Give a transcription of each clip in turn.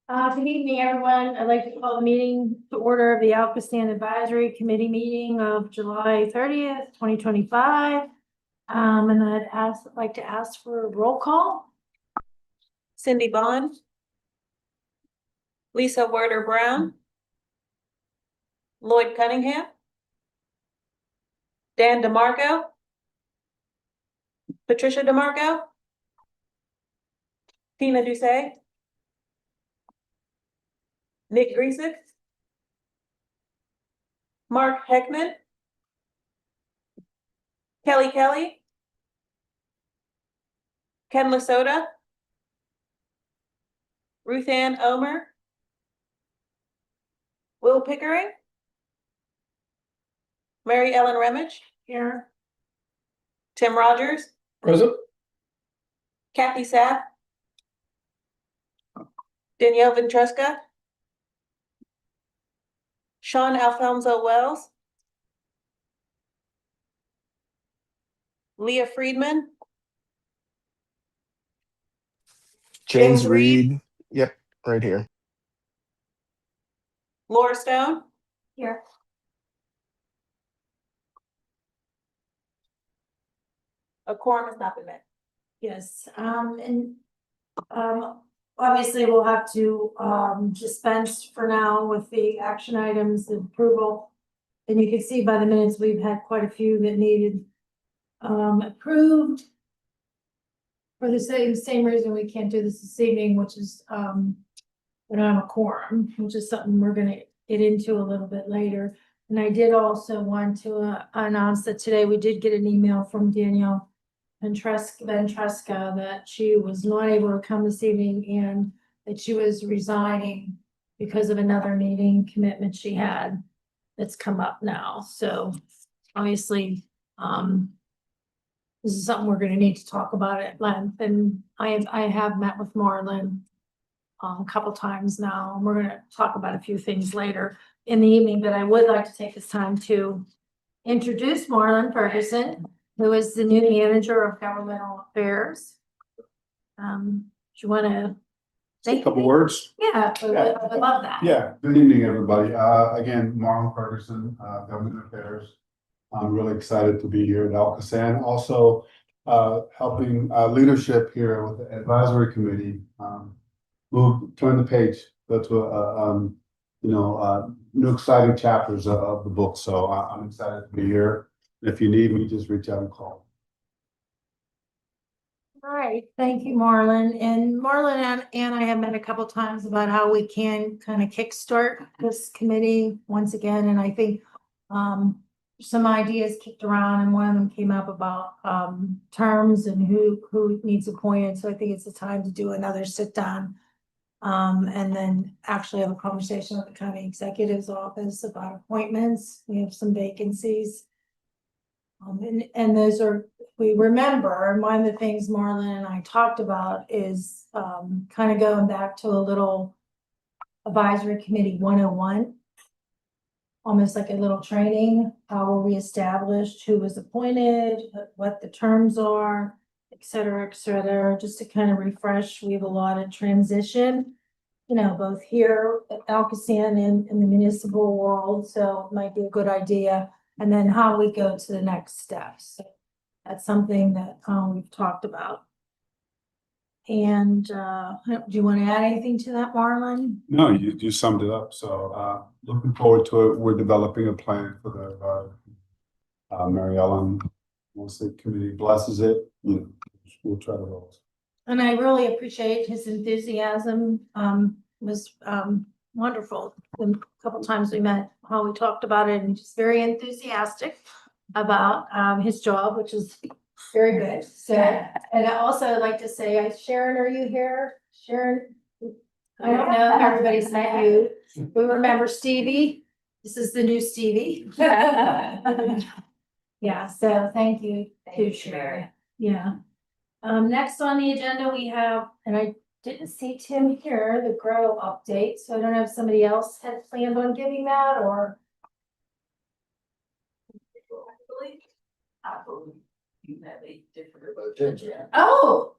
Good evening, everyone. I'd like to call the meeting to order of the ALCOSAN Advisory Committee meeting of July 30th, 2025. And like to ask for a roll call. Cindy Bond, Lisa Werder Brown, Lloyd Cunningham, Dan DeMarco, Patricia DeMarco, Tina Doucet, Nick Griesick, Mark Heckman, Kelly Kelly, Ken Lasota, Ruth Ann Omer, Will Pickering, Mary Ellen Remich, Here. Tim Rogers, Present. Kathy Sapp, Danielle Ventresca, Sean Alfonso Wells, Leah Friedman, James Reed. Yep, right here. Laura Stone, Here. a quorum has not been met. Yes, obviously we'll have to, dispense for now with the action items and approval. And you can see by the minutes, we've had quite a few that needed, approved. For the same reason we can't do this evening, which is, we don't have a quorum, which is something we're gonna get into a little bit later. And I did also want to announce that today we did get an email from Danielle Ventresca that she was not able to come this evening and that she was resigning because of another meeting commitment she had that's come up now. So obviously, this is something we're gonna need to talk about at length, and I have met with Marlon a couple times now, and we're gonna talk about a few things later in the evening, but I would like to take this time to introduce Marlon Ferguson, who is the new manager of governmental affairs. Do you wanna say A couple words? Yeah, I would love that. Yeah, good evening, everybody. Again, Marlon Ferguson, Government Affairs. I'm really excited to be here at ALCOSAN. Also, helping leadership here with the advisory committee. Turn the page, go to new exciting chapters of the book. So I'm excited to be here. If you need me, just reach out and call. All right, thank you, Marlon. And Marlon and I have met a couple times about how we can kind of kickstart this committee once again. And I think some ideas kicked around, and one of them came up about terms and who needs appointed. So I think it's the time to do another sit down. And then actually have a conversation with the county executive's office about appointments. We have some vacancies. And those are, we remember, and one of the things Marlon and I talked about is kind of going back to a little advisory committee 101. Almost like a little training, how were we established, who was appointed, what the terms are, et cetera, just to kind of refresh. We have a lot of transition, both here at ALCOSAN and in the municipal world, so it might be a good idea. And then how we go to the next steps. So that's something that we've talked about. And do you want to add anything to that, Marlon? No, you summed it up. So looking forward to it. We're developing a plan for the Mary Ellen. Once the committee blesses it, we'll try to roll. And I really appreciate his enthusiasm. Was wonderful. A couple times we met, how we talked about it, and just very enthusiastic about his job, which is very good. So, and I also like to say, Sharon, are you here? Sharon, I don't know if everybody's met you. We remember Stevie. This is the new Stevie. Yeah, so thank you to Sharon. Yeah. Next on the agenda, we have, and I didn't see Tim here, the grow update. So I don't know if somebody else had planned on giving that or. I believe you have a different agenda. Oh,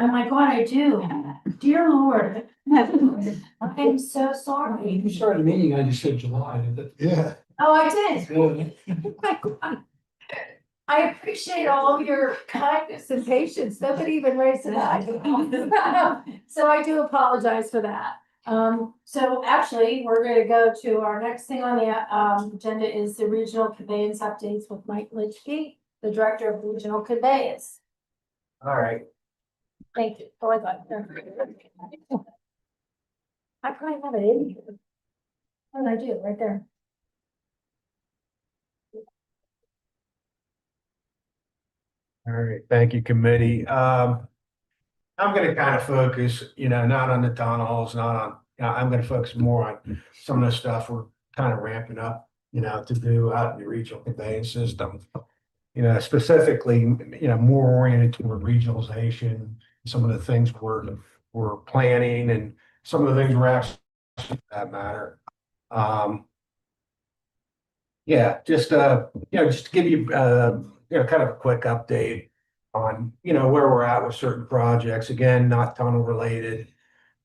Oh my God, I do. Dear Lord. I'm so sorry. You started the meeting, I just said July. Yeah. Oh, I did. Yeah. Oh my God. I appreciate all your kindness and patience. Nobody even raised an eye. So I do apologize for that. So actually, we're gonna go to our next thing on the agenda is the regional conveyance updates with Mike Litchfield, the Director of Regional Conveyance. All right, Thank you. Oh, I thought. I probably have it in here. Oh, I do, right there. all right, thank you, committee. I'm gonna kind of focus, not on the tunnels, not on, I'm gonna focus more on some of the stuff we're kind of ramping up, to do out in the regional conveyance system. Specifically, more oriented toward regionalization, some of the things we're planning and some of the things we're actually, for that matter. Yeah, just just to give you kind of a quick update on, where we're at with certain projects. Again, not tunnel related,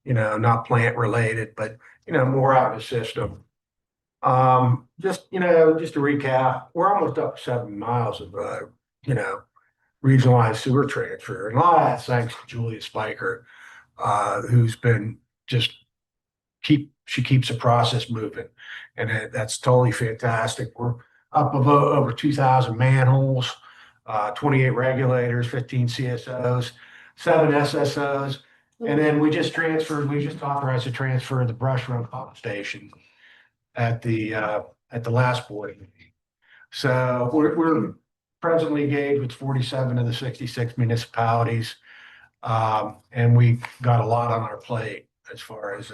not plant related, but more out in the system. Just to recap, we're almost up to 7 miles of regionalized sewer transfer. And a lot of that's thanks to Julia Spiker, who's been just she keeps the process moving, and that's totally fantastic. We're up of over 2,000 manholes, 28 regulators, 15 CSOs, 7 SSOs, and then we just authorized the transfer of the brush run pump station at the last board meeting. So we're presently engaged with 47 of the 66 municipalities, and we got a lot on our plate as far as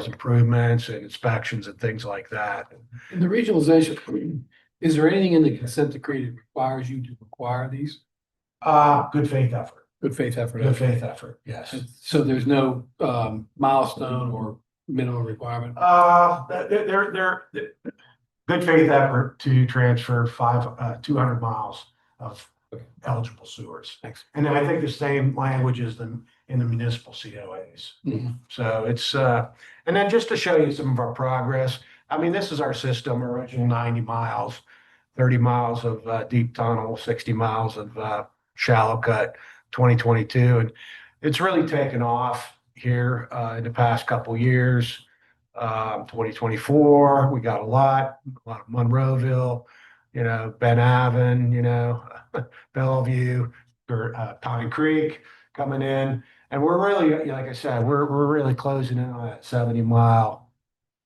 improvements and inspections and things like that. In the regionalization, is there anything in the consent decree that requires you to require these? Good faith effort. Good faith effort. Good faith effort, yes. So there's no milestone or minimum requirement? They're good faith effort to transfer 200 miles of eligible sewers. Thanks. And then I think the same language is in the municipal COAs. Mhm. So it's, and then just to show you some of our progress, I mean, this is our system, original 90 miles, 30 miles of deep tunnel, 60 miles of shallow cut, 2022. And it's really taken off here in the past couple years. 2024, we got a lot of Monroeville, Ben Avon, Bellevue, or Pine Creek coming in. And we're really, like I said, we're really closing in on that 70-mile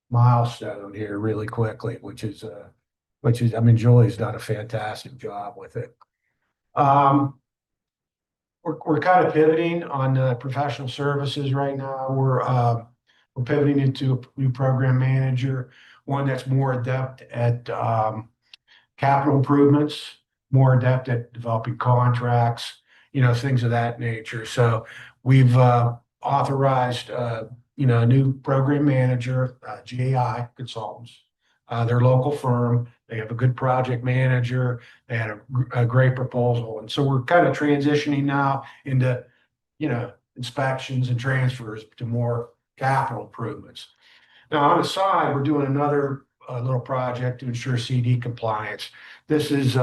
milestone here really quickly, which is, I mean, Julie's done a fantastic job with it. We're kind of pivoting on professional services right now. We're pivoting into a new program manager, one that's more adept at capital improvements, more adept at developing contracts, things of that nature. So we've authorized, a new program manager, GAI Consultants. They're a local firm. They have a good project manager. They had a great proposal. And so we're kind of transitioning now into, inspections and transfers to more capital improvements. Now, on the side, we're doing another little project to ensure CD compliance. This is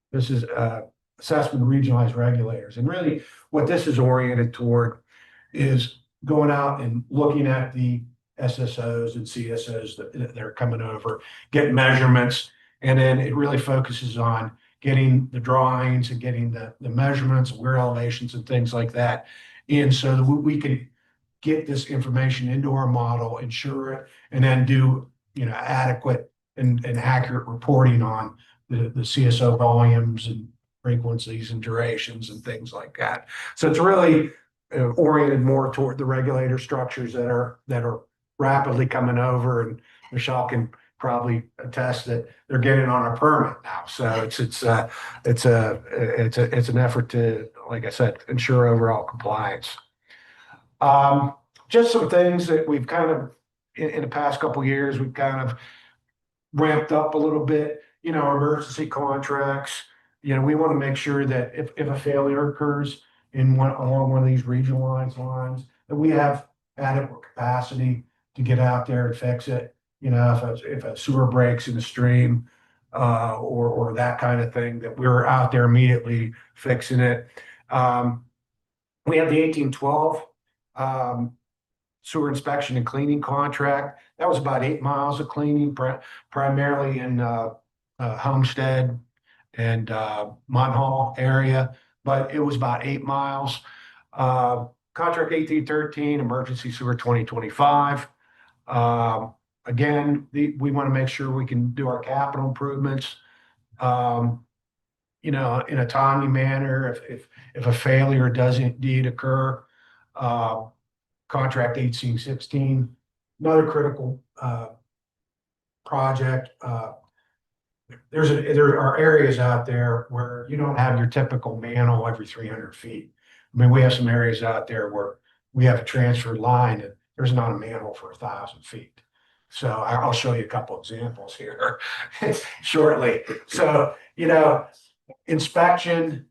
assessment of regionalized regulators. And really what this is oriented toward is going out and looking at the SSOs and CSOs that are coming over, getting measurements, and then it really focuses on getting the drawings and getting the measurements, weir elevations and things like that in so that we can get this information into our model, ensure it, and then do adequate and accurate reporting on the CSO volumes and frequencies and durations and things like that. So it's really oriented more toward the regulator structures that are rapidly coming over, and Michelle can probably attest that they're getting on a permit now. So it's an effort to, like I said, ensure overall compliance. Just some things that we've kind of in the past couple of years, we've kind of ramped up a little bit, emergency contracts, we want to make sure that if a failure occurs along one of these regionalized lines, that we have adequate capacity to get out there and fix it. If a sewer breaks in the stream, or that kind of thing, that we're out there immediately fixing it. We have the 1812 sewer inspection and cleaning contract. That was about 8 miles of cleaning, primarily in Homestead and Munhall area, but it was about 8 miles. Contract 1813, emergency sewer 2025. Again, we want to make sure we can do our capital improvements, in a timely manner if a failure does indeed occur. Contract 1816, another critical project. There are areas out there where you don't have your typical manhole every 300 feet. I mean, we have some areas out there where we have a transfer line and there's not a manhole for 1,000 feet. So I'll show you a couple examples here shortly. So, inspection,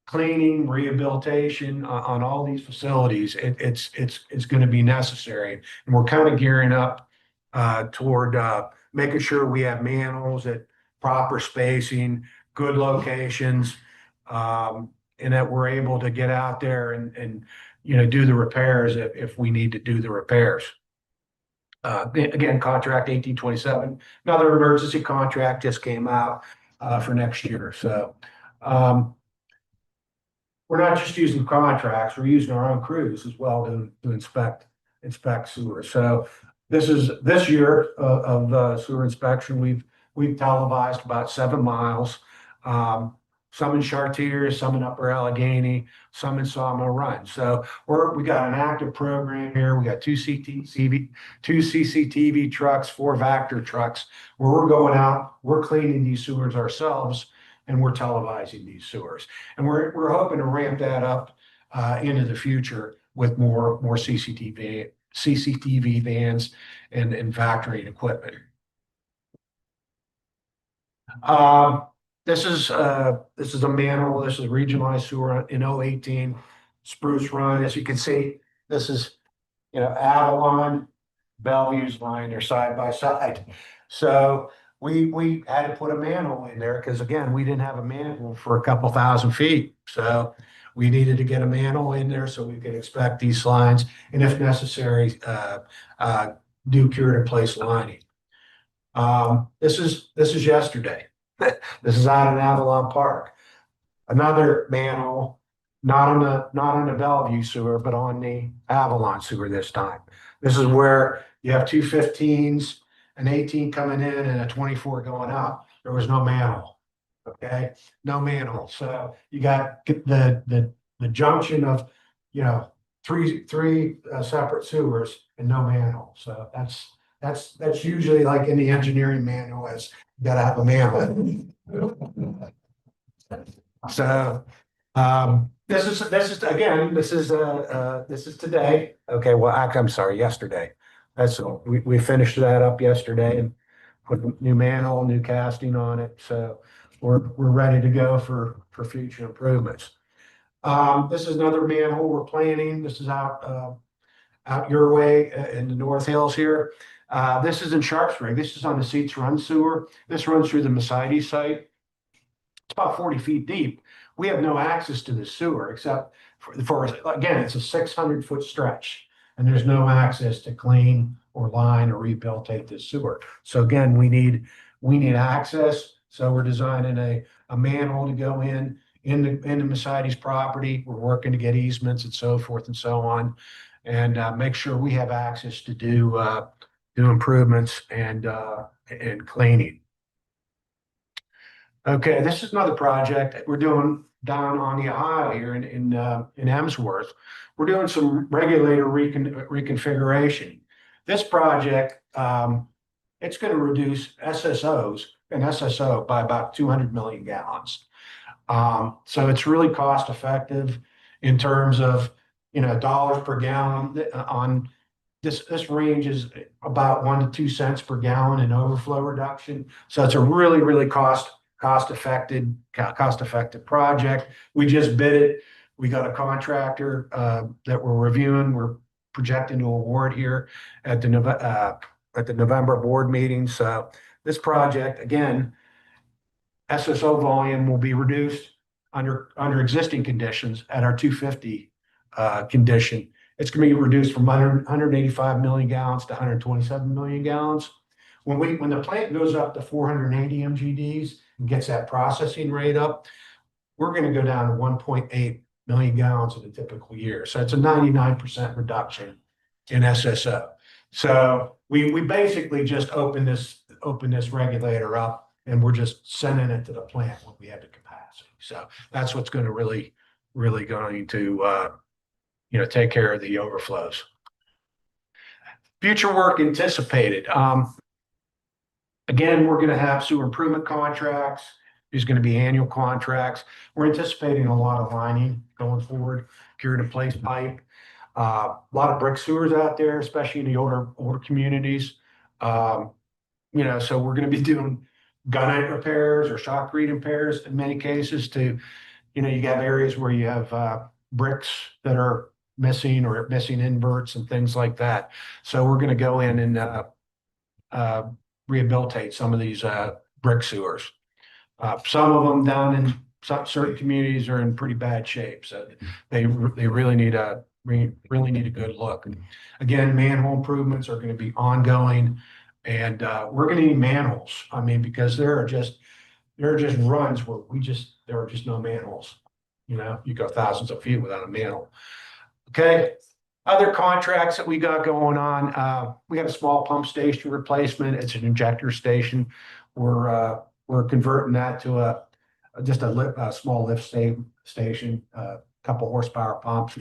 cleaning, rehabilitation on all these facilities, it's going to be necessary. And we're kind of gearing up toward making sure we have manholes at proper spacing, good locations, and that we're able to get out there and do the repairs if we need to do the repairs. Again, contract 1827, another emergency contract just came out for next year. So we're not just using contracts, we're using our own crews as well to inspect sewer. So this year of sewer inspection, we've televised about 7 miles, some in Chartiers, some in Upper Allegheny, some in Sawmill Run. So we got an active program here. We got two CCTV trucks, 4 Vector trucks, where we're going out, we're cleaning these sewers ourselves, and we're televising these sewers. And we're hoping to ramp that up into the future with more CCTV vans and factory equipment. This is a manhole. This is a regionalized sewer in 018 Spruce Run. As you can see, this is Avalon, Bellevue's line. They're side by side. So we had to put a manhole in there because, again, we didn't have a manhole for a couple 1,000 feet. So we needed to get a manhole in there so we could inspect these lines, and if necessary, do cured in place lining. This is yesterday. This is out in Avalon Park. Another manhole, not on the Bellevue sewer, but on the Avalon sewer this time. This is where you have 2 15s, an 18 coming in and a 24 going out. There was no manhole. Okay, no manhole. So you got the junction of three separate sewers and no manhole. So that's usually like in the engineering manual, is you gotta have a manhole. So this is today. Okay, well, I'm sorry, yesterday. We finished that up yesterday and put new manhole, new casting on it. So we're ready to go for future improvements. This is another manhole we're planning. This is out your way in the North Hills here. This is in Sharp Spring. This is on the Seats Run sewer. This runs through the Mercedes site. It's about 40 feet deep. We have no access to the sewer except for again, it's a 600-foot stretch, and there's no access to clean or line or rehabilitate this sewer. So again, we need access. So we're designing a manhole to go in the Mercedes property. We're working to get easements and so forth and so on, and make sure we have access to do improvements and cleaning. Okay, this is another project that we're doing down on the Ohio here in Emsworth. We're doing some regulator reconfiguration. This project, it's going to reduce SSO by about 200 million gallons. So it's really cost effective in terms of dollars per gallon. On this range is about 1 to 2 cents per gallon in overflow reduction. So it's a really cost cost-effective project. We just bid it. We got a contractor that we're reviewing. We're projecting to award here at the November board meeting. So this project, again, SSO volume will be reduced under existing conditions at our 250 condition. It's going to be reduced from 185 million gallons to 127 million gallons. When the plant goes up to 480 MGDs and gets that processing rate up, we're going to go down to 1.8 million gallons in a typical year. So it's a 99% reduction in SSO. So we basically just open this regulator up, and we're just sending it to the plant when we have the capacity. So that's what's going to really going to take care of the overflows. Future work anticipated. Again, we're going to have sewer improvement contracts. There's going to be annual contracts. We're anticipating a lot of lining going forward, cured in place pipe. A lot of brick sewers out there, especially in the older communities. So we're going to be doing gunite repairs or shotcrete repairs in many cases to, you have areas where you have bricks that are missing or missing inverts and things like that. So we're going to go in and rehabilitate some of these brick sewers. Some of them down in certain communities are in pretty bad shape, so they really need a good look. Again, manhole improvements are going to be ongoing, and we're going to need manholes. I mean, because there are just runs where there are just no manholes. You go thousands of feet without a manhole. Okay. Other contracts that we got going on, we got a small pump station replacement. It's an injector station. We're converting that to just a small lift station, a couple horsepower pumps.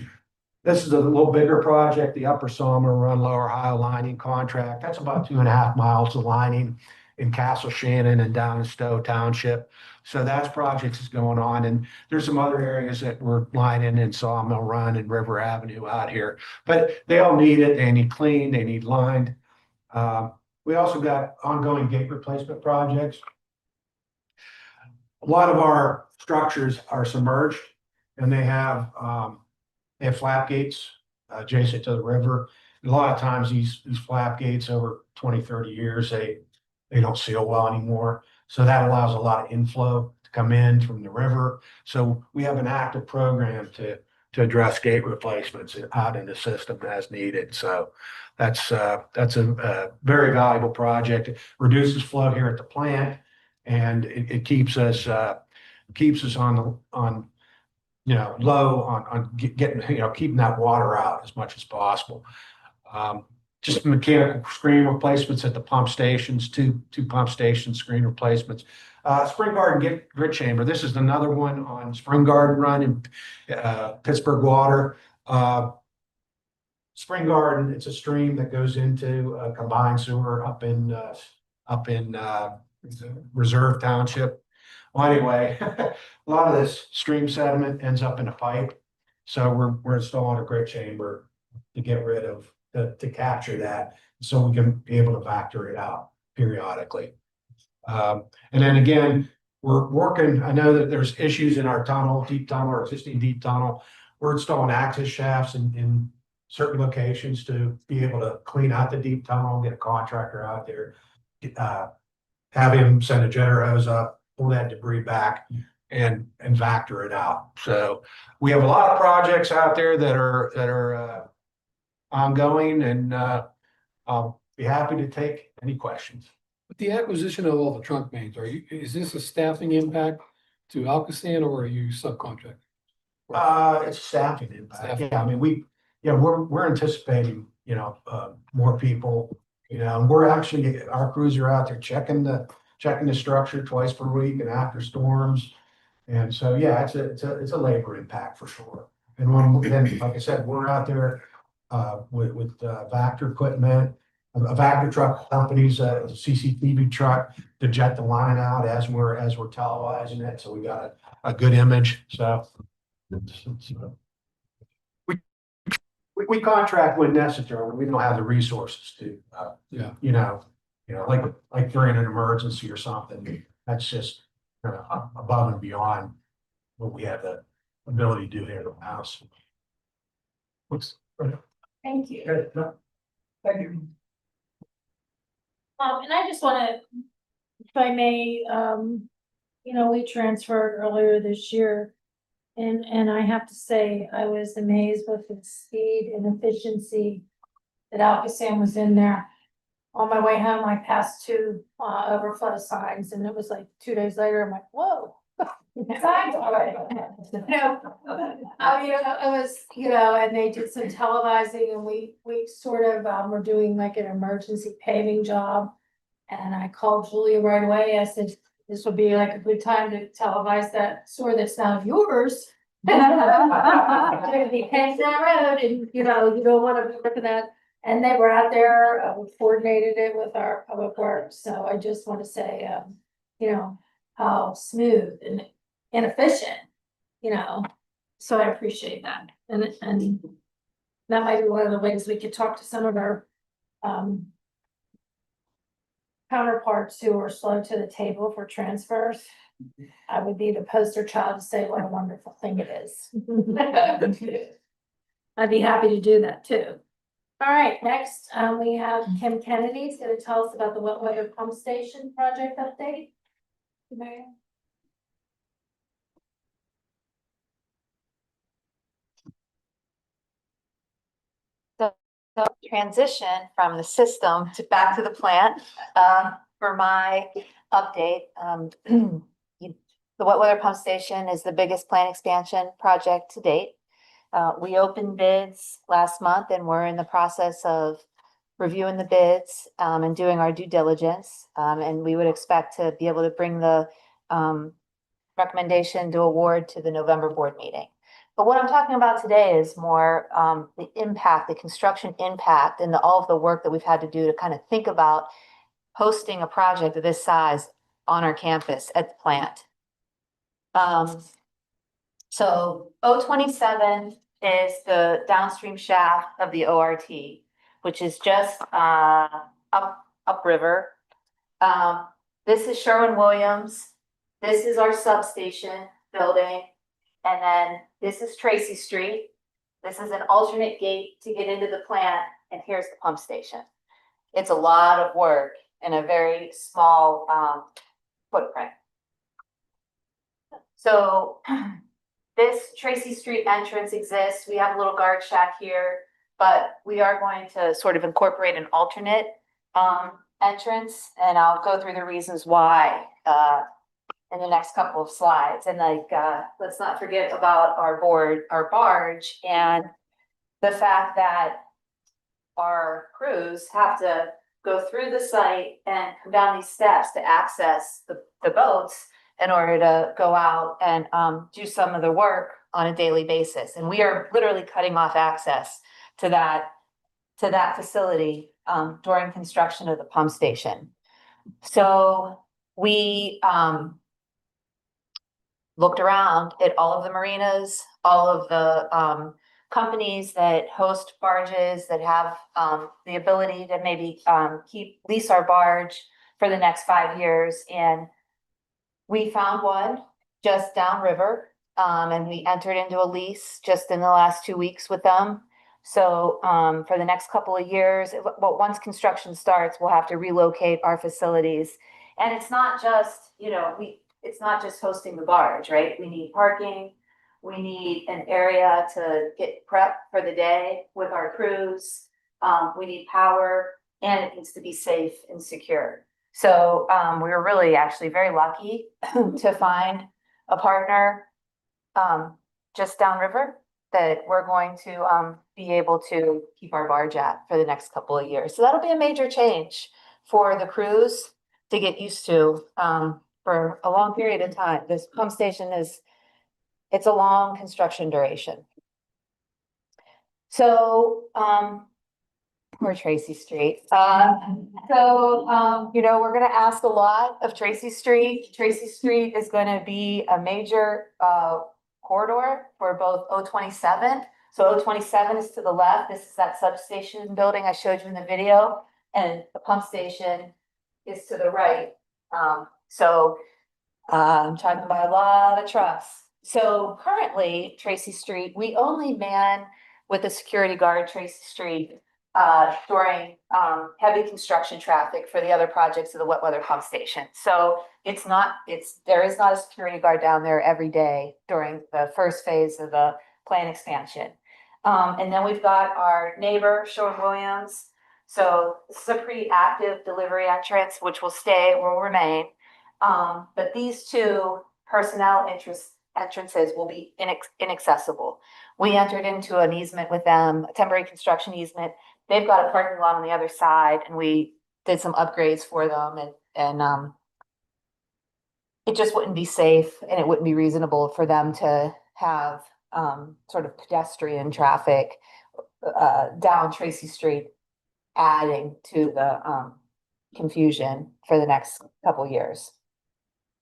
This is a little bigger project, the Upper Summer Run Lower High lining contract. That's about 2.5 miles of lining in Castle Shannon and down in Stowe Township. So that's projects is going on. And there's some other areas that we're lining in Sawmill Run and River Avenue out here. But they all need it. They need cleaned. They need lined. We also got ongoing gate replacement projects. A lot of our structures are submerged, and they have flap gates adjacent to the river. And a lot of times these flap gates over 20, 30 years, they don't seal well anymore. So that allows a lot of inflow to come in from the river. So we have an active program to address gate replacements out in the system as needed. So that's a very valuable project. It reduces flow here at the plant, and it keeps us on low on getting, keeping that water out as much as possible. Just mechanical screen replacements at the pump stations, two pump station screen replacements. Spring Garden grit chamber. This is another one on Spring Garden Run in Pittsburgh Water. Spring Garden, it's a stream that goes into a combined sewer up in Reserve Township. Well, anyway, a lot of this stream sediment ends up in a pipe. So we're installing a grit chamber to get rid of, to capture that, so we can be able to factor it out periodically. And then again, we're working, I know that there's issues in our tunnel, deep tunnel, or existing deep tunnel. We're installing access shafts in certain locations to be able to clean out the deep tunnel, get a contractor out there, have him send a jetter hose up, pull that debris back, and factor it out. So we have a lot of projects out there that are ongoing, and I'll be happy to take any questions. With the acquisition of all the trunk mains, is this a staffing impact to ALCOSAN, or are you subcontract? It's staffing impact. Yeah, I mean, we're anticipating, more people, and we're actually, our crews are out there checking the structure twice per week and after storms. And so, yeah, it's a labor impact for sure. And then, like I said, we're out there with Vector equipment, a Vector truck companies, a CCTV truck to jet the line out as we're televising it. So we got a good image. So we contract when necessary, when we don't have the resources to, like during an emergency or something. That's above and beyond what we have the ability to do here at the house. Looks. Thank you. Thank you. And I just wanna, if I may, we transferred earlier this year. And I have to say, I was amazed with the speed and efficiency that ALCOSAN was in there. On my way home, I passed two overflow signs and it was like 2 days later, I'm like, whoa. Signs already. I mean, it was, and they did some televising and we sort of, were doing like an emergency paving job. And I called Julia right away. I said, this would be like a good time to televise that store that's now yours. You're gonna be paying that road and, you don't wanna be looking at, and they were out there, we coordinated it with our public works, so I just wanna say, how smooth and efficient, so I appreciate that, and that might be one of the ways we could talk to some of our, counterparts who are slow to the table for transfers. I would be the poster child to say what a wonderful thing it is. I'd be happy to do that too. All right, next, we have Kim Kennedy, who's gonna tell us about the wet weather pump station project update. Mary? So transition from the system to back to the plant, for my update. The wet weather pump station is the biggest plant expansion project to date. We opened bids last month and we're in the process of reviewing the bids, and doing our due diligence. And we would expect to be able to bring the, recommendation to award to the November board meeting. But what I'm talking about today is more the impact, the construction impact, and all of the work that we've had to do to kind of think about hosting a project of this size on our campus at the plant. So O27 is the downstream shaft of the ORT, which is just upriver. This is Sherwin-Williams. This is our substation building. And then this is Tracy Street. This is an alternate gate to get into the plant. And here's the pump station. It's a lot of work in a very small footprint. So this Tracy Street entrance exists. We have a little guard shack here, but we are going to sort of incorporate an alternate entrance, and I'll go through the reasons why in the next couple of slides. And let's not forget about our barge, and the fact that our crews have to go through the site and come down these steps to access the boats in order to go out and do some of the work on a daily basis. And we are literally cutting off access to that facility during construction of the pump station. So we looked around at all of the marinas, all of the companies that host barges that have the ability to maybe lease our barge for the next 5 years. And we found one just downriver, and we entered into a lease just in the last 2 weeks with them. So for the next couple of years, once construction starts, we'll have to relocate our facilities. And it's not just, it's not just hosting the barge, right? We need parking. We need an area to get prep for the day with our crews. We need power, and it needs to be safe and secure. So we were really actually very lucky to find a partner just downriver that we're going to be able to keep our barge at for the next couple of years. So that'll be a major change for the crews to get used to for a long period of time. This pump station it's a long construction duration. So or Tracy Street. We're gonna ask a lot of Tracy Street. Tracy Street is gonna be a major corridor for both O27. So O27 is to the left. This is that substation building I showed you in the video, and the pump station is to the right. So I'm trying to buy a lot of trucks. So currently, Tracy Street, we only man with a security guard, Tracy Street, during, heavy construction traffic for the other projects of the wet weather pump station. So there is not a security guard down there every day during the first phase of the plant expansion. And then we've got our neighbor, Sherwin-Williams. So this is a pretty active delivery entrance, which will remain. But these two personnel entrances will be inaccessible. We entered into an easement with them, a temporary construction easement. They've got a parking lot on the other side, and we did some upgrades for them, and it just wouldn't be safe, and it wouldn't be reasonable for them to have sort of pedestrian traffic down Tracy Street, adding to the confusion for the next couple years.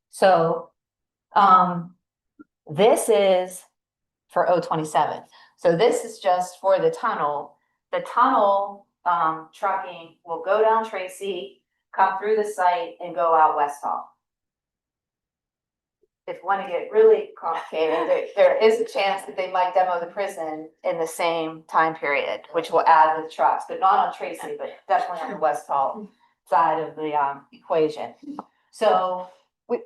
So this is for 027. So this is just for the tunnel. The tunnel trucking will go down Tracy, come through the site, and go out West Hall. If you want to get really complicated, there is a chance that they might demo the prison in the same time period, which will add with trucks, but not on Tracy, but definitely on the West Hall side of the equation. So we've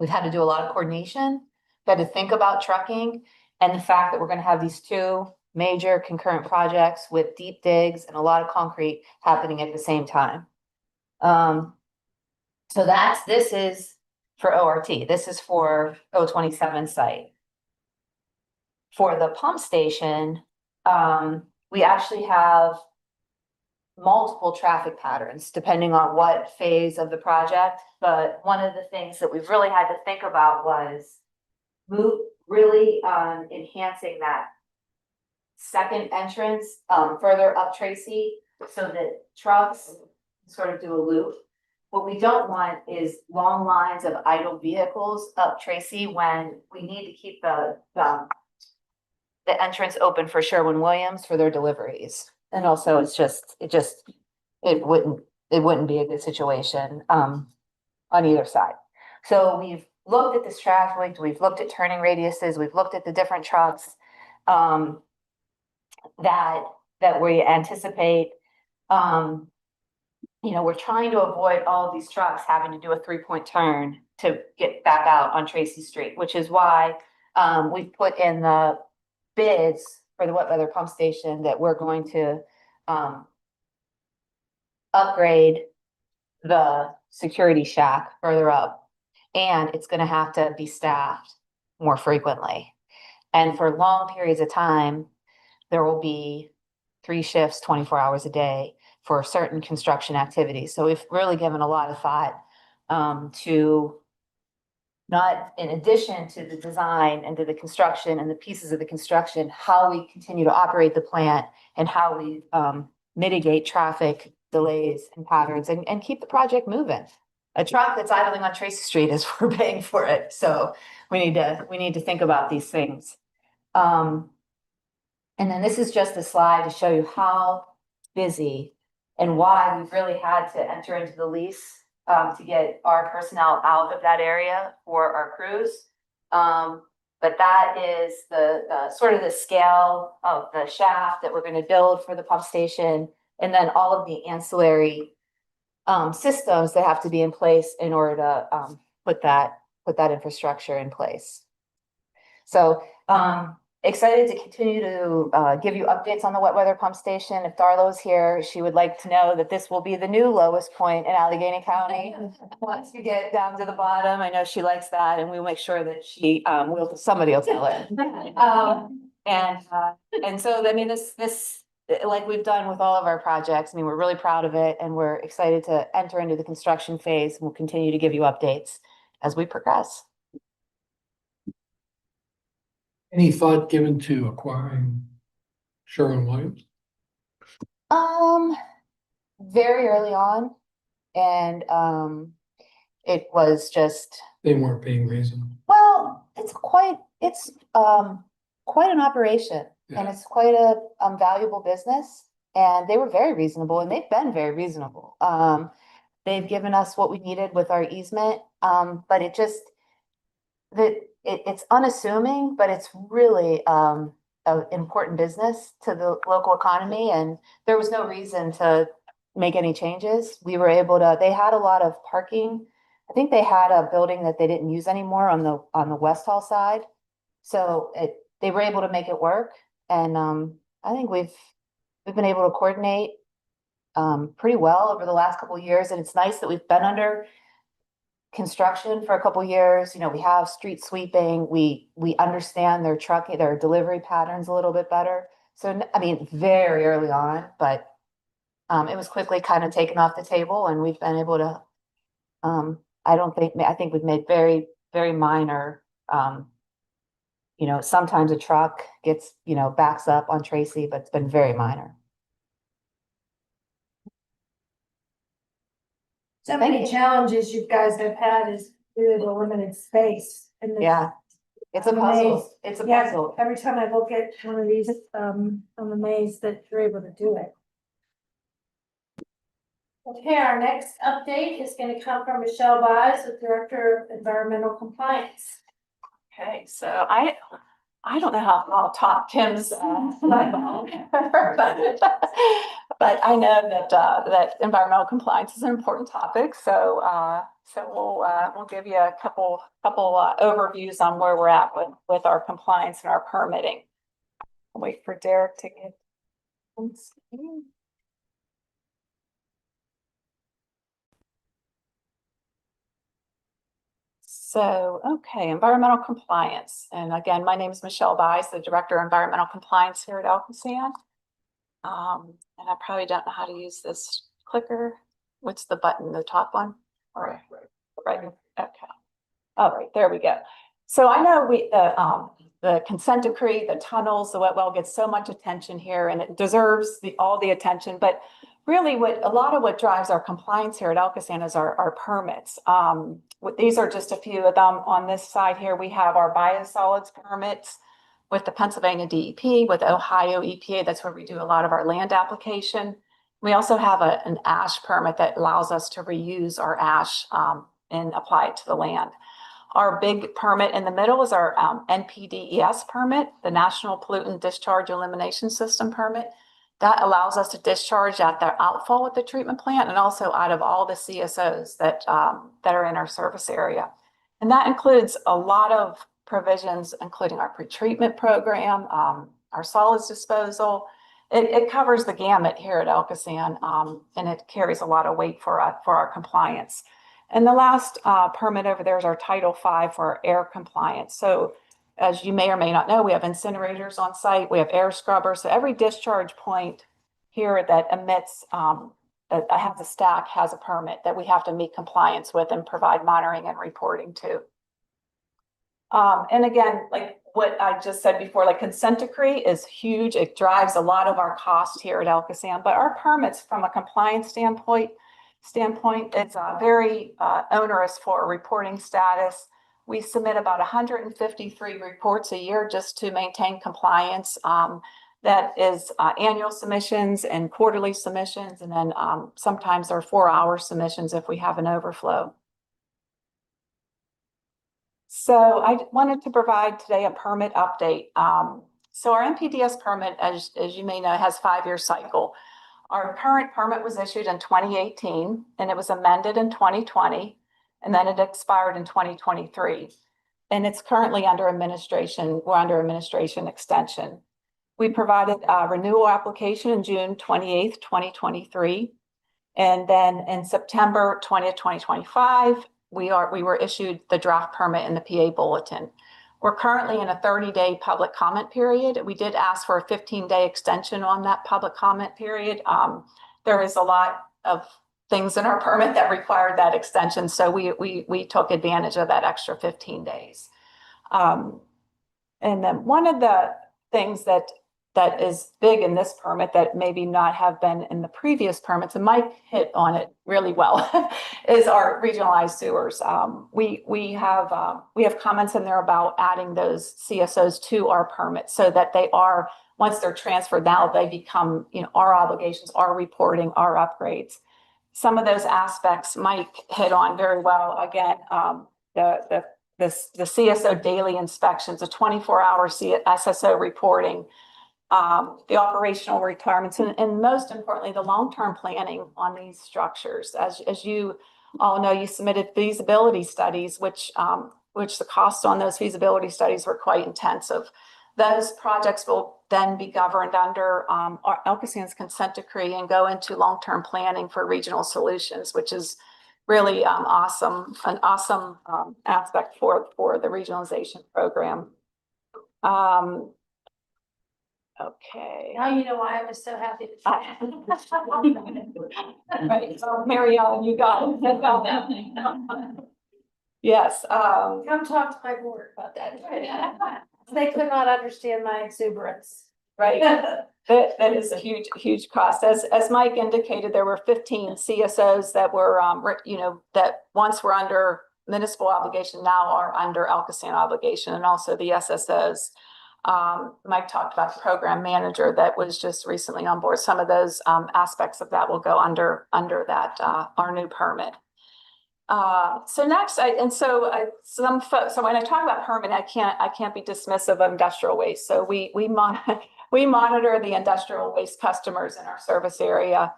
had to do a lot of coordination, had to think about trucking, and the fact that we're gonna have these two major concurrent projects with deep digs and a lot of concrete happening at the same time. So this is for ORT, this is for 027 site. For the pump station, we actually have multiple traffic patterns depending on what phase of the project. But one of the things that we've really had to think about was really enhancing that second entrance further up Tracy so that trucks sort of do a loop. What we don't want is long lines of idle vehicles up Tracy when we need to keep the entrance open for Sherwin-Williams for their deliveries. And also it wouldn't be a good situation on either side. So we've looked at this traffic, we've looked at turning radiuses, we've looked at the different trucks that we anticipate. We're trying to avoid all of these trucks having to do a 3-point turn to get back out on Tracy Street, which is why we've put in the bids for the wet weather pump station that we're going to upgrade the security shack further up, and it's going to have to be staffed more frequently. And for long periods of time, there will be 3 shifts, 24 hours a day for certain construction activities. So we've really given a lot of thought to, not in addition to the design and to the construction and the pieces of the construction, how we continue to operate the plant and how we mitigate traffic delays and patterns and keep the project moving. A truck that's idling on Tracy Street is we're paying for it. So we need to think about these things. And then this is just a slide to show you how busy and why we've really had to enter into the lease to get our personnel out of that area for our crews. But that is the sort of the scale of the shaft that we're going to build for the pump station, and then all of the ancillary systems that have to be in place in order to put that infrastructure in place. So excited to continue to give you updates on the wet weather pump station. If Darla's here, she would like to know that this will be the new lowest point in Allegheny County. Once you get down to the bottom, I know she likes that, and we'll make sure that somebody will tell her. And so, I mean, this, like we've done with all of our projects, I mean, we're really proud of it, and we're excited to enter into the construction phase, and we'll continue to give you updates as we progress. Any thought given to acquiring Sherwin-Williams? Very early on, and it was just, They weren't being reasonable. well, it's quite an operation, and Yeah. it's quite a valuable business, and they were very reasonable, and they've been very reasonable. They've given us what we needed with our easement, but it just, it's unassuming, but it's really, an important business to the local economy, and there was no reason to make any changes. We were able to, they had a lot of parking. I think they had a building that they didn't use anymore on the West Hall side. So they were able to make it work, and I think we've been able to coordinate pretty well over the last couple of years, and it's nice that we've been under construction for a couple of years. You know, we have street sweeping. We understand their delivery patterns a little bit better. So I mean, very early on, but it was quickly kind of taken off the table, and we've been able to. I think we've made very, very minor. You know, sometimes a truck gets, backs up on Tracy, but it's been very minor. So Thank many you. challenges you guys have had is due to the limited space. And Yeah, it's a I'm puzzle. amazed. It's a yeah, puzzle. every time I look at one of these, I'm amazed that you're able to do it. Okay, our next update is going to come from Michelle Wise, the Director of Environmental Compliance. Okay, so I don't know how I'll top Kim's but I know that environmental compliance is an important topic. So we'll give you a couple overviews on where we're at with our compliance and our permitting. I'll wait for Derek to get on screen. So, okay, environmental compliance. And again, my name is Michelle Wise, the Director of Environmental Compliance here at ALCOSAN. And I probably don't know how to use this clicker. What's the button, the top one? All right, right, okay. All right, there we go. So I know the consent decree, the tunnels, the wet well gets so much attention here, and it deserves all the attention, but really a lot of what drives our compliance here at ALCOSAN is our permits. These are just a few of them. On this side here, we have our biosolids permits with the Pennsylvania DEP, with Ohio EPA. That's where we do a lot of our land application. We also have an ash permit that allows us to reuse our ash and apply it to the land. Our big permit in the middle is our NPDES permit, the National Pollutant Discharge Elimination System permit. That allows us to discharge at their outfall at the treatment plant and also out of all the CSOs that are in our service area. And that includes a lot of provisions, including our pretreatment program, our solids disposal. It covers the gamut here at ALCOSAN, and it carries a lot of weight for our compliance. And the last permit over there is our Title V for air compliance. So as you may or may not know, we have incinerators on site, we have air scrubbers. So every discharge point here that emits, that has a stack, has a permit that we have to meet compliance with and provide monitoring and reporting to. And again, like what I just said before, like consent decree is huge. It drives a lot of our cost here at ALCOSAN, but our permits from a compliance standpoint, it's very onerous for reporting status. We submit about 153 reports a year just to maintain compliance. That is annual submissions and quarterly submissions, and then sometimes they're 4-hour submissions if we have an overflow. So I wanted to provide today a permit update. So our NPDES permit, as you may know, has a 5-year cycle. Our current permit was issued in 2018, and it was amended in 2020, and then it expired in 2023. And it's currently under administration. We're under administration extension. We provided a renewal application in June 28th, 2023. And then in September 20th, 2025, we were issued the draft permit in the PA bulletin. We're currently in a 30-day public comment period. We did ask for a 15-day extension on that public comment period. There is a lot of things in our permit that required that extension, so we took advantage of that extra 15 days. And then one of the things that is big in this permit that maybe not have been in the previous permits, and Mike hit on it really well, is our regionalized sewers. We have comments in there about adding those CSOs to our permit so that they are, once they're transferred, now they become, our obligations, our reporting, our upgrades. some of those aspects Mike hit on very well. Again, the CSO daily inspections, the 24-hour SSO reporting, the operational requirements, and most importantly, the long-term planning on these structures. As you all know, you submitted feasibility studies, which the costs on those feasibility studies were quite intensive. Those projects will then be governed under ALCOSAN's consent decree and go into long-term planning for regional solutions, which is really an awesome aspect for the regionalization program. Okay. Now you know why I was so happy to. Right, so Mary Ellen, you got it. Yes, Come talk to my board about that. They could not understand my exuberance. right. That is a huge cost. As Mike indicated, there were 15 CSOs that were, that once were under municipal obligation, now are under ALCOSAN obligation, and also the SSOs. Mike talked about the program manager that was just recently on board. Some of those aspects of that will go under that our new permit. So next, so when I talk about permit, I can't be dismissive of industrial waste. So we monitor the industrial waste customers in our service area.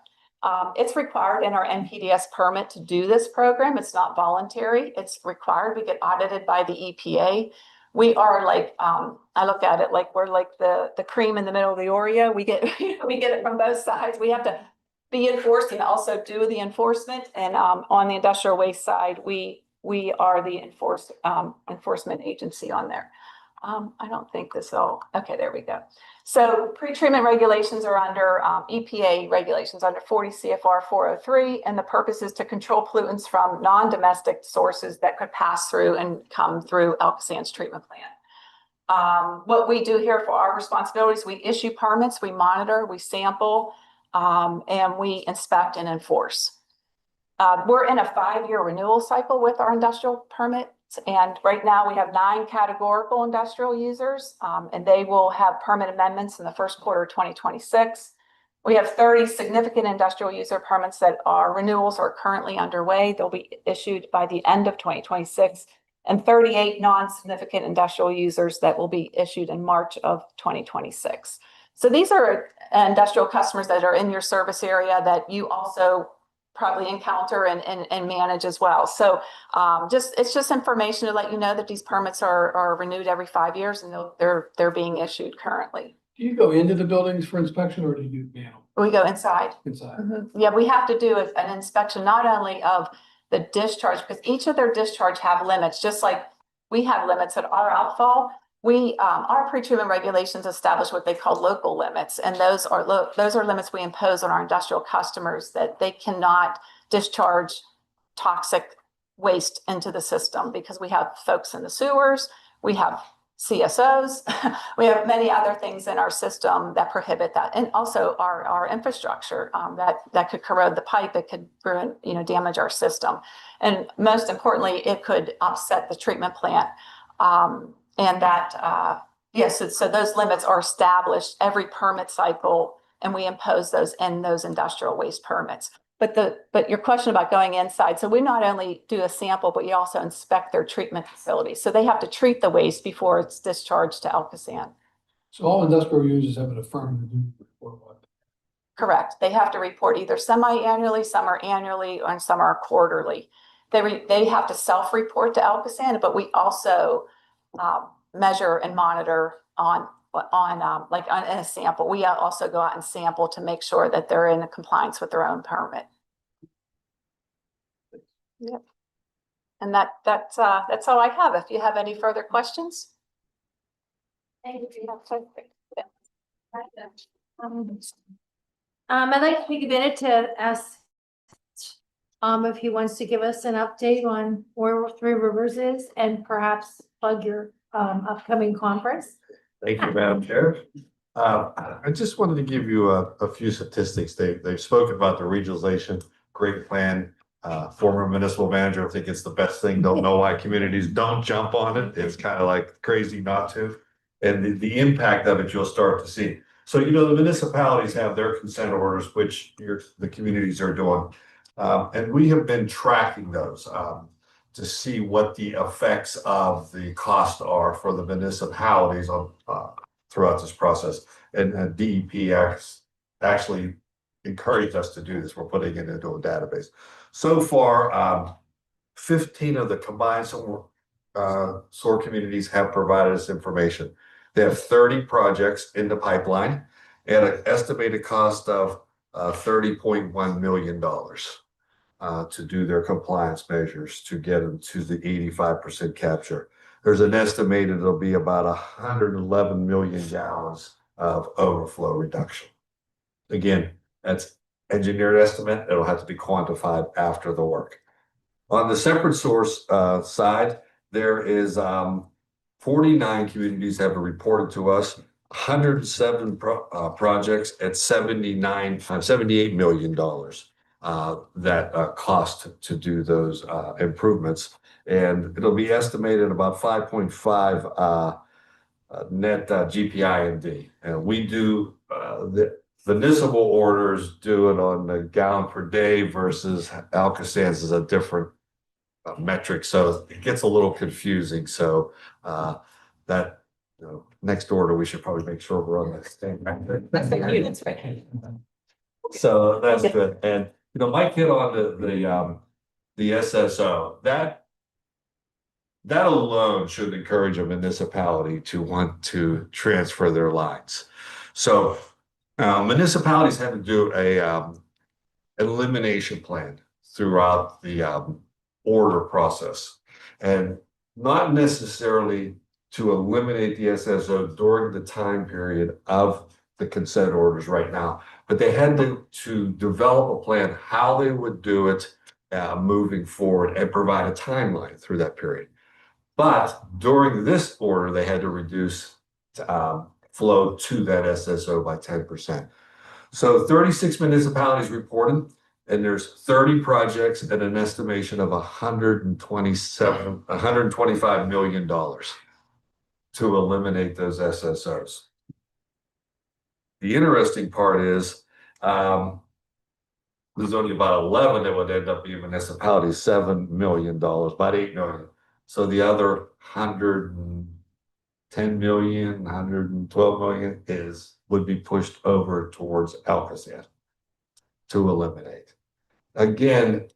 It's required in our NPDES permit to do this program. It's not voluntary. It's required. We get audited by the EPA. We are like, I look at it like we're like the cream in the middle of the Oreo. We get it from both sides. We have to be enforced and also do the enforcement. And on the industrial waste side, we are the enforcement agency on there. I don't think this all, okay, there we go. So pretreatment regulations are under EPA regulations under 40 CFR 403, and the purpose is to control pollutants from non-domestic sources that could pass through and come through ALCOSAN's treatment plant. What we do here for our responsibilities, we issue permits, we monitor, we sample, and we inspect and enforce. We're in a 5-year renewal cycle with our industrial permits, and right now we have 9 categorical industrial users, and they will have permit amendments in the first quarter of 2026. We have 30 significant industrial user permits that are renewals are currently underway. They'll be issued by the end of 2026, and 38 non-significant industrial users that will be issued in March of 2026. So these are industrial customers that are in your service area that you also probably encounter and manage as well. So it's just information to let you know that these permits are renewed every 5 years, and they're being issued currently. Do you go into the buildings for inspection, or do you do manual We go inside. inside? Yeah, we have to do an inspection not only of the discharge, because each of their discharge have limits, just like we have limits at our outfall. Our pretreatment regulations establish what they call local limits, and those are limits we impose on our industrial customers, that they cannot discharge toxic waste into the system, because we have folks in the sewers, we have CSOs, we have many other things in our system that prohibit that, and also our infrastructure that could corrode the pipe, it could ruin, damage our system, and most importantly, it could upset the treatment plant. And that, yes, so those limits are established every permit cycle, and we impose those in those industrial waste permits. But your question about going inside, so we not only do a sample, but we also inspect their treatment facility. So they have to treat the waste before it's discharged to ALCOSAN. So all industrial users have an affirmative duty to report what? Correct. They have to report either semi-annually, some are annually, and some are quarterly. They have to self-report to ALCOSAN, but we also measure and monitor on in a sample. We also go out and sample to make sure that they're in compliance with their own permit. Yep. And that's all I have. If you have any further questions. Thank you. I'd like to take a minute to ask if he wants to give us an update on where Three Rivers is, and perhaps plug your upcoming conference. Thank you, Madam Chair. I just wanted to give you a few statistics. They've spoken about the regionalization, great plan. Former municipal manager, I think it's the best thing. Don't know why communities don't jump on it. It's kind of like crazy not to. And the impact of it, you'll start to see. So, the municipalities have their consent orders, which the communities are doing. And we have been tracking those to see what the effects of the cost are for the municipalities on throughout this process. And DEP actually encouraged us to do this. We're putting it into a database. So far, 15 of the combined SOAR communities have provided us information. They have 30 projects in the pipeline at an estimated cost of $30.1 million to do their compliance measures to get them to the 85% capture. There's an estimated it'll be about 111 million gallons of overflow reduction. Again, that's engineered estimate. It'll have to be quantified after the work. On the separate source side, there is 49 communities have reported to us 107 projects at $78 million that cost to do those improvements. And it'll be estimated about 5.5 net GPIND. And we do the municipal orders do it on the gallon per day versus ALCOSAN's is a different metric. So it gets a little confusing. So that next order, we should probably make sure we're on the same metric. That's the units, right? So that's good. And Mike hit on the SSO. That alone should encourage a municipality to want to transfer their lines. So municipalities have to do an elimination plan throughout the order process, and not necessarily to eliminate the SSO during the time period of the consent orders right now, but they had to develop a plan how they would do it moving forward and provide a timeline through that period. But during this order, they had to reduce flow to that SSO by 10%. So 36 municipalities reported, and there's 30 projects at an estimation of $125 million to eliminate those SSOs. The interesting part is there's only about 11 that would end up being municipalities, $7 million, about $8 million. So the other 110 million, 112 million would be pushed over towards ALCOSAN to eliminate. Again,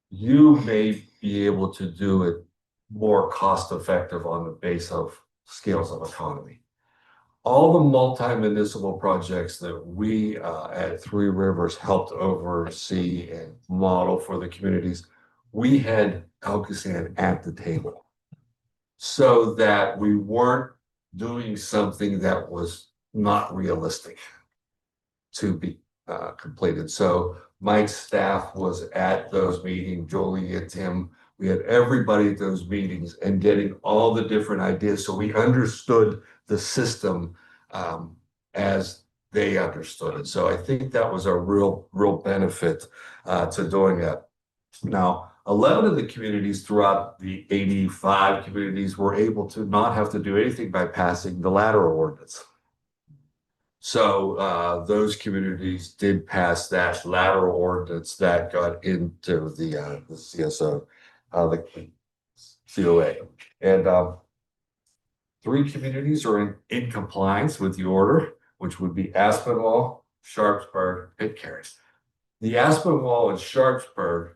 you may be able to do it more cost effective on the base of scales of economy. All the multi-municipal projects that we at Three Rivers helped oversee and model for the communities, we had ALCOSAN at the table so that we weren't doing something that was not realistic to be completed. So Mike's staff was at those meetings, Jolie and Tim. We had everybody at those meetings and getting all the different ideas. So we understood the system as they understood it. So I think that was a real benefit to doing that. Now, 11 of the communities throughout the 85 communities were able to not have to do anything by passing the lateral ordinance. So those communities did pass that lateral ordinance that got into the CSO, the COA. And 3 communities are in compliance with the order, which would be Aspinwall, Sharpsburg, and Pitcairn. The Aspinwall and Sharpsburg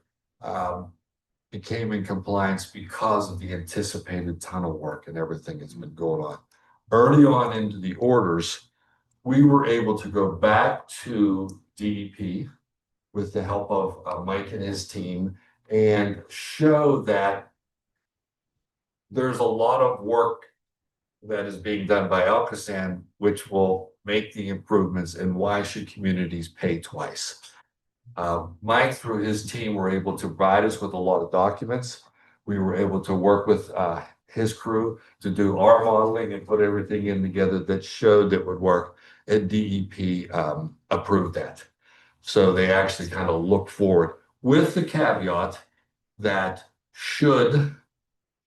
became in compliance because of the anticipated tunnel work and everything that's been going on. Early on into the orders, we were able to go back to DEP with the help of Mike and his team and show that there's a lot of work that is being done by ALCOSAN, which will make the improvements, and why should communities pay twice? Mike, through his team, were able to provide us with a lot of documents. We were able to work with his crew to do our modeling and put everything in together that showed that would work, and DEP approved that. So they actually kind of look forward with the caveat that should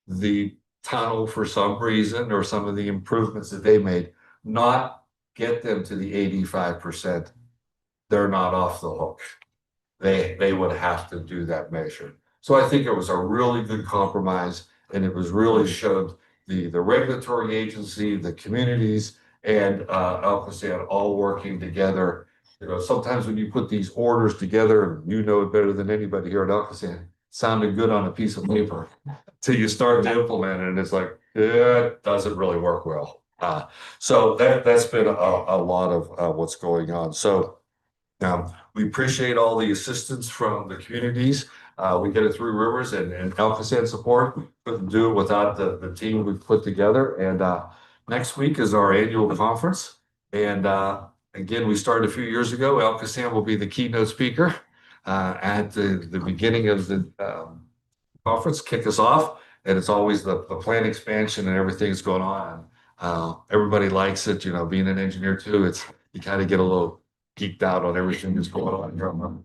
the tunnel, for some reason, or some of the improvements that they made, not get them to the 85%, they're not off the hook. they would have to do that measure. So I think it was a really good compromise, and it was really showed the regulatory agency, the communities, and ALCOSAN all working together. You know, sometimes when you put these orders together, and you know it better than anybody here at ALCOSAN, sounded good on a piece of paper till you start to implement it, and it's like, it doesn't really work well. So that's been a lot of what's going on. So we appreciate all the assistance from the communities. We get it Three Rivers and ALCOSAN support. Couldn't do it without the team we've put together. And next week is our annual conference. And again, we started a few years ago. ALCOSAN will be the keynote speaker at the beginning of the conference, kick us off. And it's always the plant expansion and everything that's going on. Everybody likes it, you know, being an engineer too. It's you kind of get a little geeked out on everything that's going on.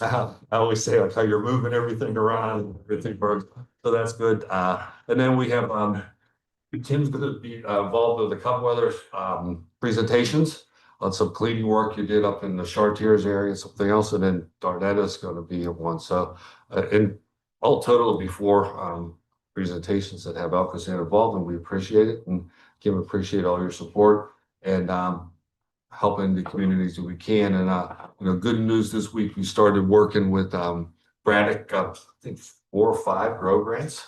I always say like how you're moving everything around and everything works. So that's good. And then we have Tim's going to be involved with a couple other presentations on some cleaning work you did up in the Chartiers area, something else, and then Darnetta's going to be at one. So in all total, it'll be 4 presentations that have ALCOSAN involved, and we appreciate it. And Kim, appreciate all your support and helping the communities that we can. And you know, good news this week, we started working with Braddock, I think 4 or 5 grow grants.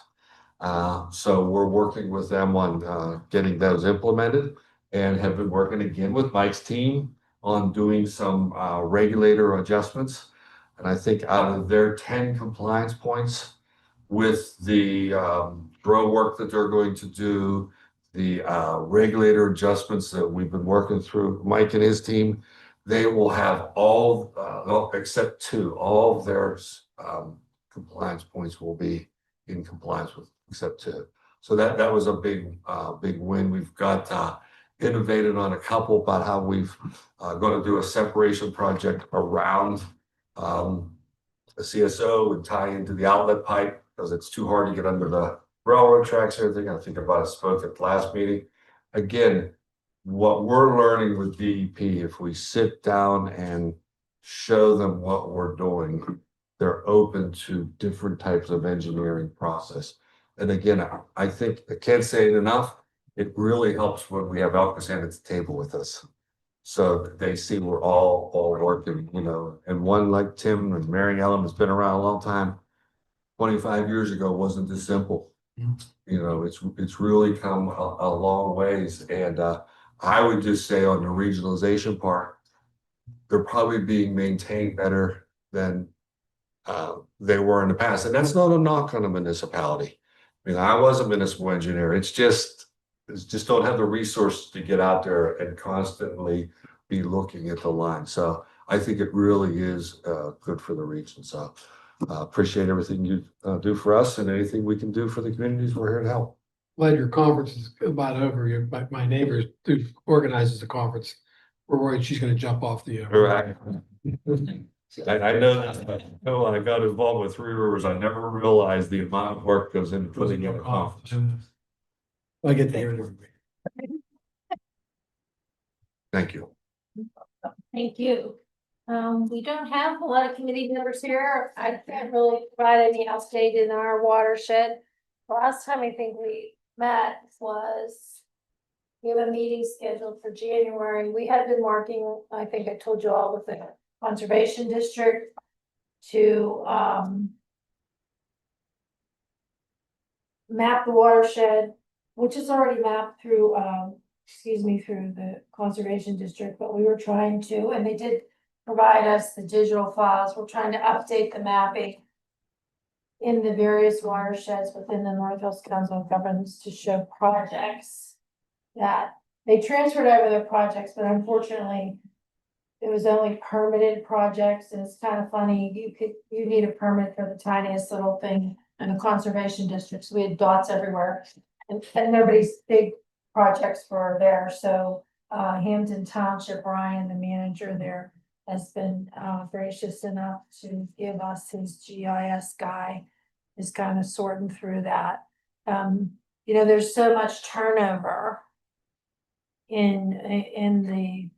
So we're working with them on getting those implemented, and have been working again with Mike's team on doing some regulator adjustments. And I think out of their 10 compliance points with the grow work that they're going to do, the regulator adjustments that we've been working through, Mike and his team, they will have all except 2, all of their compliance points will be in compliance with except 2. So that was a big win. We've got innovated on a couple about how we've going to do a separation project around a CSO and tie into the outlet pipe because it's too hard to get under the railroad tracks and everything. I think about it, spoke at the last meeting. Again, what we're learning with DEP, if we sit down and show them what we're doing, they're open to different types of engineering process. And again, I think I can't say it enough. It really helps when we have ALCOSAN at the table with us. So they see we're all working, you know, and one like Tim and Mary Ellen has been around a long time. 25 years ago wasn't this simple. You know, it's really come a long ways. And I would just say on the regionalization part, they're probably being maintained better than they were in the past. And that's not a knock on a municipality. I mean, I was a municipal engineer. It's just don't have the resources to get out there and constantly be looking at the line. So I think it really is good for the region. So appreciate everything you do for us, and anything we can do for the communities. We're here to help. Glad your conference is about over. My neighbor who organizes the conference, we're worried she's gonna jump off the. Right. I know that. When I got involved with Three Rivers, I never realized the amount of work goes into putting in a conference. I get to hear it every week. Thank you. Thank you. We don't have a lot of committee members here. I can't really provide any update in our watershed. Last time I think we met was, we have a meeting scheduled for January. We had been working, I think I told you all, with the Conservation District to map the watershed, which is already mapped through through the Conservation District, but we were trying to, and they did provide us the digital files. We're trying to update the mapping in the various watersheds within the Northwest Council of Governments to show projects that they transferred over their projects, but unfortunately it was only permitted projects. And it's kind of funny, you need a permit for the tiniest little thing in the Conservation District. So we had dots everywhere, and nobody's big projects were there. So Hampton Township, Brian, the manager there, has been gracious enough to give us his GIS guy, is kind of sorting through that. You know, there's so much turnover in the,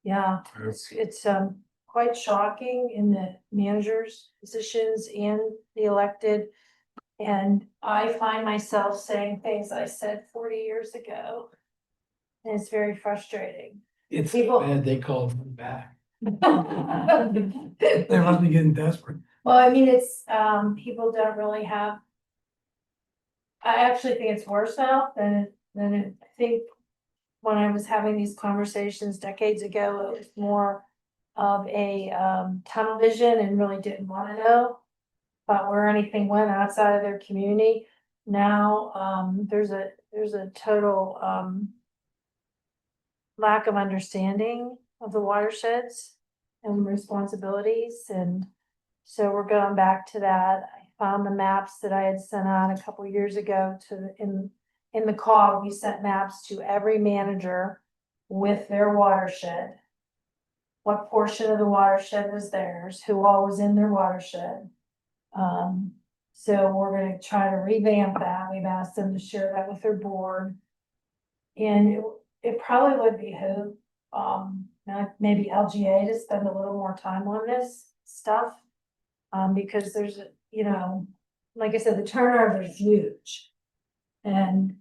yeah, it's quite shocking in the managers' positions and the elected. And I find myself saying things I said 40 years ago. And it's very frustrating. It's People- bad they called me back. Well, They must be getting desperate. I mean, it's, people don't really have. I actually think it's worse now I think when I was having these conversations decades ago, it was more of a, tunnel vision and really didn't wanna know about where anything went outside of their community. Now, there's a total, lack of understanding of the watersheds and responsibilities, and so we're going back to that. I found the maps that I had sent out a couple years ago in the call, we sent maps to every manager with their watershed. What portion of the watershed was theirs, who all was in their watershed. So we're gonna try to revamp that. We've asked them to share that with their board. And it probably would behoove, maybe LGA to spend a little more time on this stuff. Because there's, like I said, the turnover is huge. And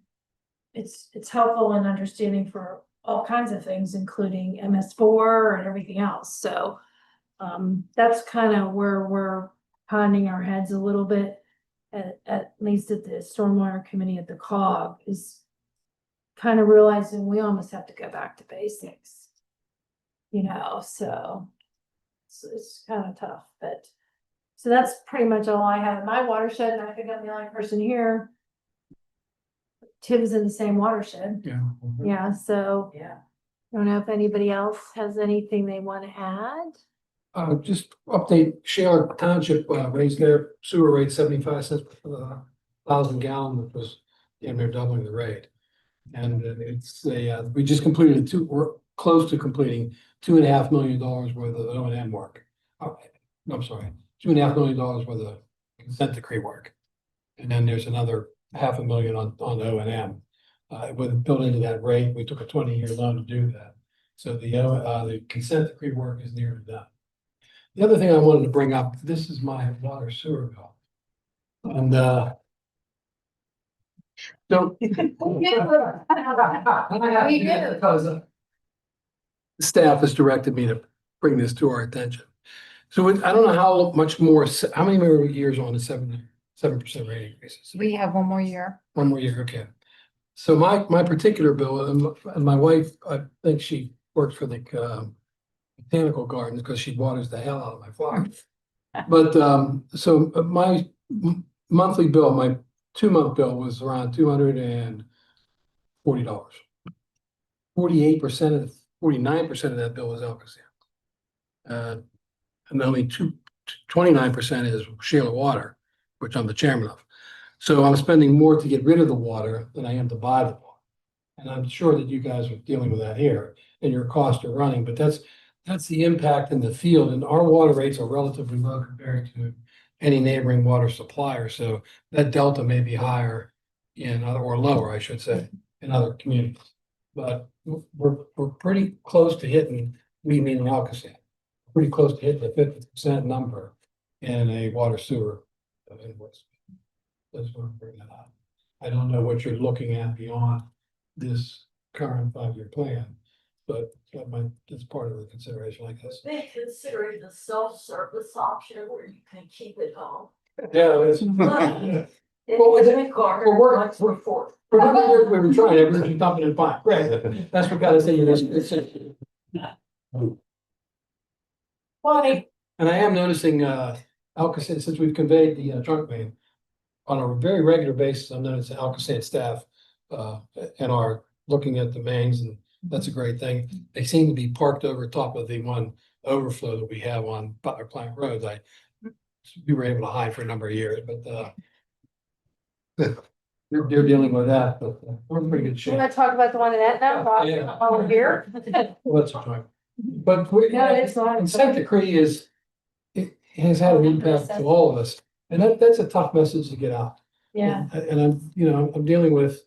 it's helpful in understanding for all kinds of things, including MS4 and everything else. So, that's kind of where we're pounding our heads a little bit, at least at the Stormwater Committee at the COG, is kind of realizing we almost have to go back to basics. So it's kind of tough, but so that's pretty much all I have in my watershed, and I think I'm the only person here. Tim's in the same watershed. Yeah. Yeah, so. Yeah. I don't know if anybody else has anything they want to add. Just update, Shaler Township raised their sewer rate 75 cents per 1,000 gallon, which was near doubling the rate. And it's we just completed we're close to completing $2.5 million worth of O&M work. I'm sorry, $2.5 million worth of consent decree work. And then there's another $500,000 on O&M. With built into that rate, we took a 20-year loan to do that. So the consent decree work is nearly done. The other thing I wanted to bring up, this is my water sewer bill. And don't. Because staff has directed me to bring this to our attention. So I don't know how much more, how many more years on the 7% rate increases? We have one more year. One more year, okay. So my particular bill, and my wife, I think she works for the botanical gardens because she waters the hell out of my flowers. But so my monthly bill, my 2-month bill was around $240. 48% of 49% of that bill was ALCOSAN. And only 29% is Shaler Water, which I'm the chairman of. So I'm spending more to get rid of the water than I am to buy the water. And I'm sure that you guys are dealing with that here and your costs are running, but that's the impact in the field. And our water rates are relatively low compared to any neighboring water supplier. So that delta may be higher or lower, I should say, in other communities. But we're pretty close to hitting, we mean ALCOSAN, pretty close to hitting the 50% number in a water sewer invoice. That's what I'm bringing up. I don't know what you're looking at beyond this current 5-year plan, but it's part of the consideration, I guess. They consider the self-service option where you can keep it home. Yeah, it's. Well, It's we're required. once we're for. We were trying, everyone's dumping in fine, great. That's what kind of thing it is. Well, And I am noticing, ALCOSAN, since we've conveyed the trunk main, on a very regular basis, I'm noticing ALCOSAN staff and are looking at the mains, and that's a great thing. They seem to be parked over top of the one overflow that we have on Butler Plank Road. We were able to hide for a number of years, but they're dealing with that, but we're in pretty good you shape. want to talk about the one in Etna Yeah. while we're here? Well, that's a joint. But No, it's not. consent decree it has had an impact to all of us, and that's a tough message to get out. Yeah, And I'm dealing with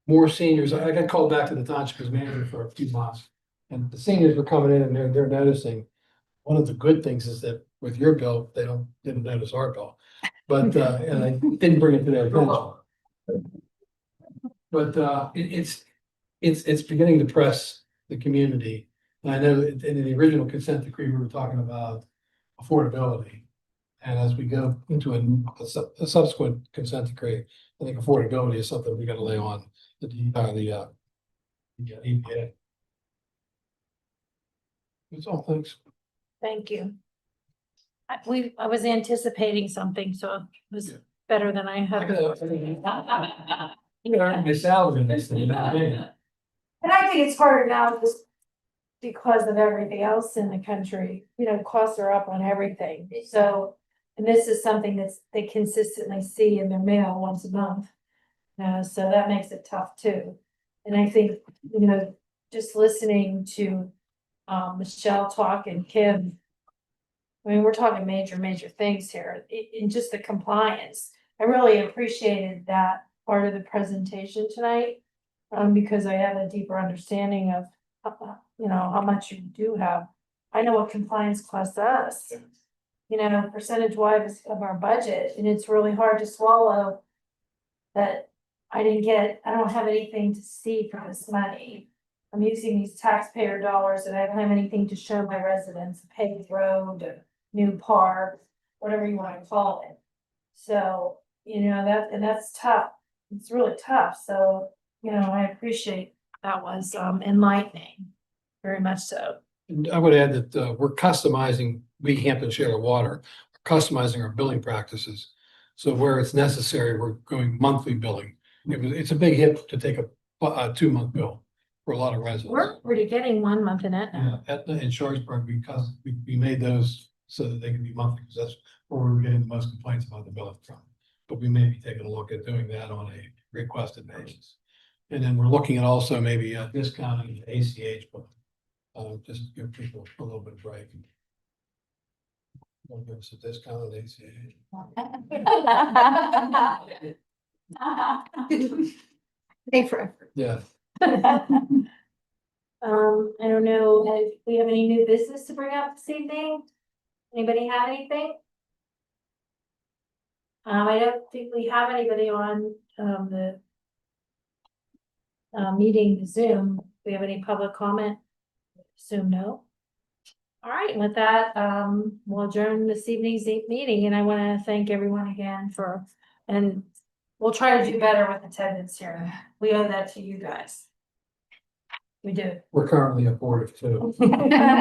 more seniors. I got called back to the township as manager for a few months. And the seniors were coming in and they're noticing one of the good things is that with your bill, didn't notice our bill. But, and I didn't bring it to their attention. But, it's beginning to press the community. And I know that in the original consent decree, we were talking about affordability. And as we go into a subsequent consent decree, I think affordability is something we gotta lay on the EPA. That's all, thanks. Thank you. I was anticipating something, so it was Yeah. better than I had. You earned my salary next thing, you know what I mean? And I think it's harder now just because of everything else in the country, costs are up on everything, so. And this is something they consistently see in their mail once a month. So that makes it tough too. And I think, just listening to Michelle talk and Kim. I mean, we're talking major things here in just the compliance. I really appreciated that part of the presentation tonight. Because I have a deeper understanding of, how much you do have. I know what compliance costs us. Percentage wise of our budget, and it's really hard to swallow. That I don't have anything to see for this money. I'm using these taxpayer dollars and I don't have anything to show my residents, a paved road, a new park, whatever you wanna call it. So, that's tough, it's really tough, so, I appreciate that was enlightening, very much so. And I would add that we're customizing, we Hampton Share Water, customizing our billing practices. So where it's necessary, we're going monthly billing. It's a big hit to take a 2-month bill for a lot of residents. We're already getting 1 month in it now. Yeah, Aetna and Sharpsburg, because we made those so that they can be monthly, because that's where we're getting the most complaints about the billing from. But we may be taking a look at doing that on a requested basis. And then we're looking at also maybe discounting the ACH, but just give people a little bit of break. Don't give us a discount on ACH. Pay for effort. Yeah. I don't know, if we have any new business to bring up this evening? Anybody have anything? I don't think we have anybody on, the meeting Zoom. Do we have any public comment? Assume no. All right, with that, we'll adjourn this evening's meeting, and I want to thank everyone again and we'll try to do better with attendance here. We owe that to you guys. We do. We're currently at 4 of 2.